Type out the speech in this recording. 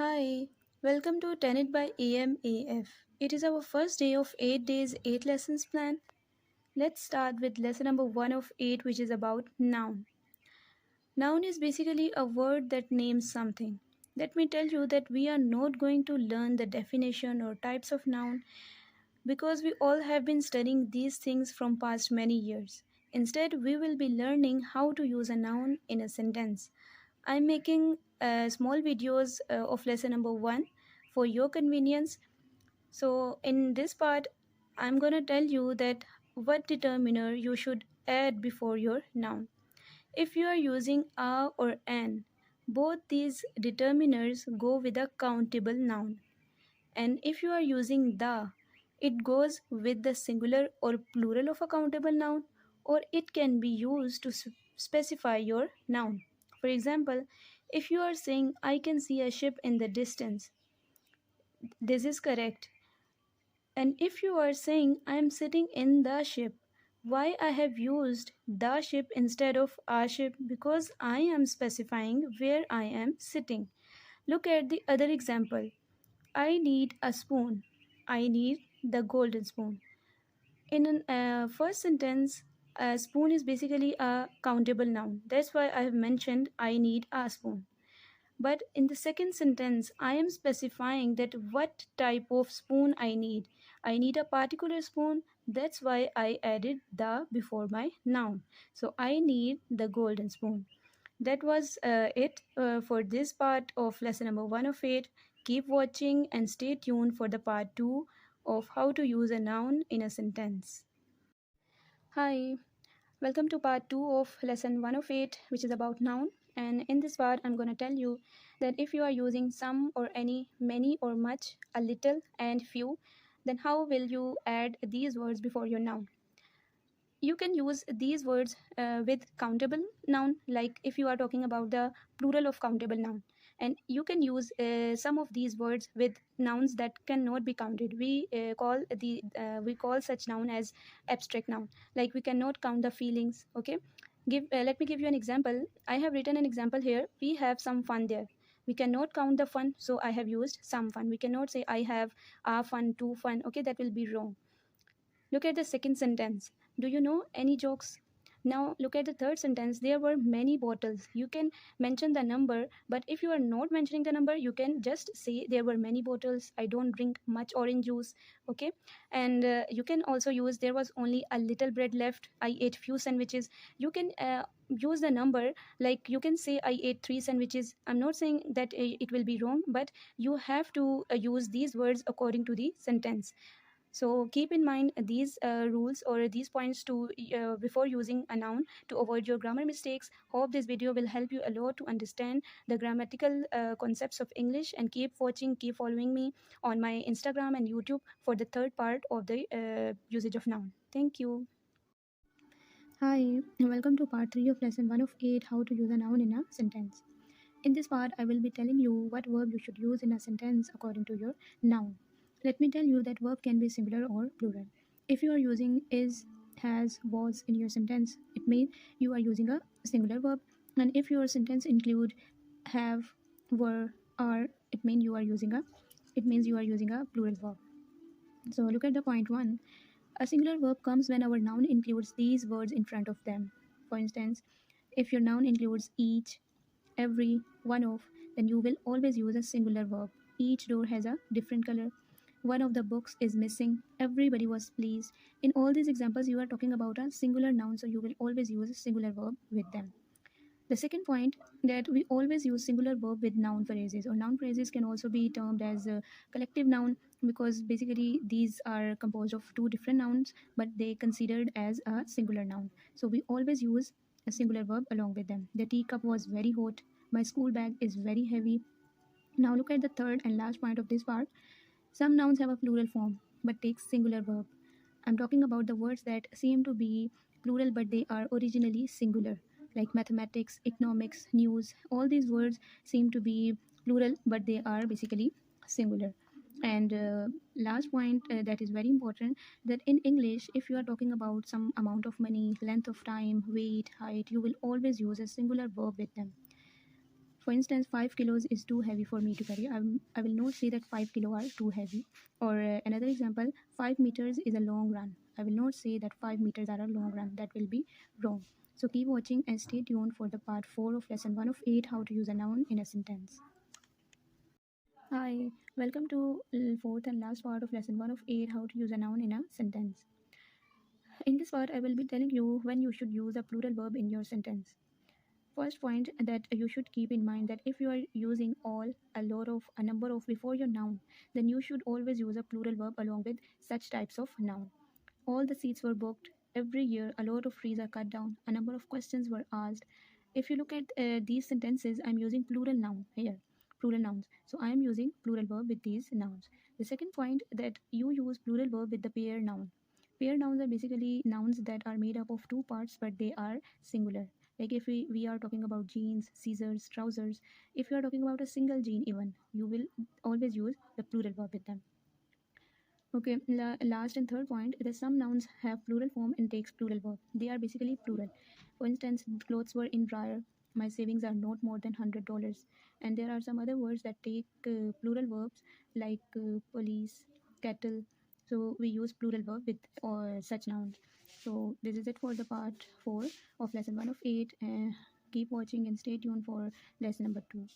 Hi, welcome to Tenet by EMAF. It is our first day of 8 days, 8 lessons plan. Let's start with lesson number 1 of 8, which is about noun. Noun is basically a word that names something. Let me tell you that we are not going to learn the definition or types of noun because we all have been studying these things from past many years. Instead, we will be learning how to use a noun in a sentence. I'm making small videos of lesson number 1 for your convenience. So in this part, I'm going to tell you that what determiner you should add before your noun. If you are using a or an, both these determiners go with a countable noun. And if you are using the, it goes with the singular or plural of a countable noun, or it can be used to specify your noun. For example, if you are saying, I can see a ship in the distance, this is correct. And if you are saying, I am sitting in the ship, why I have used the ship instead of a ship? Because I am specifying where I am sitting. Look at the other example. I need a spoon. I need the golden spoon. In a first sentence, a spoon is basically a countable noun. That's why I have mentioned I need a spoon. But in the second sentence, I am specifying that what type of spoon I need. I need a particular spoon. That's why I added the before my noun. So I need the golden spoon. That was it for this part of lesson number 1 of 8. Keep watching and stay tuned for the part 2 of how to use a noun in a sentence. Hi, welcome to part 2 of lesson 1 of 8, which is about noun. And in this part, I'm going to tell you that if you are using some or any, many or much, a little and few, then how will you add these words before your noun? You can use these words with countable noun, like if you are talking about the plural of countable noun, and you can use some of these words with nouns that cannot be counted. We call such noun as abstract noun, like we cannot count the feelings. Okay, let me give you an example. I have written an example here. We have some fun there. We cannot count the fun, so I have used some fun. We cannot say I have a fun, two fun. Okay, that will be wrong. Look at the second sentence. Do you know any jokes? Now look at the third sentence. There were many bottles. You can mention the number, but if you are not mentioning the number, you can just say there were many bottles. I don't drink much orange juice. Okay, and you can also use there was only a little bread left. I ate few sandwiches. You can use the number, like you can say I ate 3 sandwiches. I'm not saying that it will be wrong, but you have to use these words according to the sentence. So keep in mind these rules or these points to before using a noun to avoid your grammar mistakes. Hope this video will help you a lot to understand the grammatical concepts of English, and keep watching, keep following me on my Instagram and YouTube for the third part of the usage of noun. Thank you. Hi, welcome to part 3 of lesson 1 of 8, how to use a noun in a sentence. In this part, I will be telling you what verb you should use in a sentence according to your noun. Let me tell you that verb can be singular or plural. If you are using is, has, was in your sentence, it means you are using a singular verb. And if your sentence include have, were, are, it means you are using a plural verb. So look at the point 1. A singular verb comes when our noun includes these words in front of them. For instance, if your noun includes each, every, one of, then you will always use a singular verb. Each door has a different color. One of the books is missing. Everybody was pleased. In all these examples, you are talking about a singular noun, so you will always use a singular verb with them. The second point, that we always use singular verb with noun phrases, or noun phrases can also be termed as a collective noun, because basically these are composed of two different nouns, but they considered as a singular noun. So we always use a singular verb along with them. The teacup was very hot. My school bag is very heavy. Now look at the third and last point of this part. Some nouns have a plural form but take singular verb. I'm talking about the words that seem to be plural but they are originally singular, like mathematics, economics, news. All these words seem to be plural but they are basically singular. And last point that is very important, that in English, if you are talking about some amount of money, length of time, weight, height, you will always use a singular verb with them. For instance, 5 kilos is too heavy for me to carry. I will not say that 5 kilo are too heavy. Or another example, 5 meters is a long run. I will not say that 5 meters are a long run. That will be wrong. So keep watching and stay tuned for the part 4 of lesson 1 of 8, how to use a noun in a sentence. Hi, welcome to fourth and last part of lesson 1 of 8, how to use a noun in a sentence. In this part, I will be telling you when you should use a plural verb in your sentence. First point that you should keep in mind that if you are using all, a lot of, a number of before your noun, then you should always use a plural verb along with such types of noun. All the seats were booked. Every year, a lot of trees are cut down. A number of questions were asked. If you look at these sentences, I'm using plural noun here, plural nouns. So I am using plural verb with these nouns. The second point that you use plural verb with the pair noun. Pair nouns are basically nouns that are made up of two parts, but they are singular. Like if we are talking about jeans, scissors, trousers, if you are talking about a single jean, even you will always use the plural verb with them. Okay, last and third point, that some nouns have plural form and takes plural verb. They are basically plural. For instance, clothes were in dryer. My savings are not more than $100. And there are some other words that take plural verbs like police, kettle. So we use plural verb with such nouns. So this is it for the part 4 of lesson 1 of 8. Keep watching and stay tuned for lesson number 2.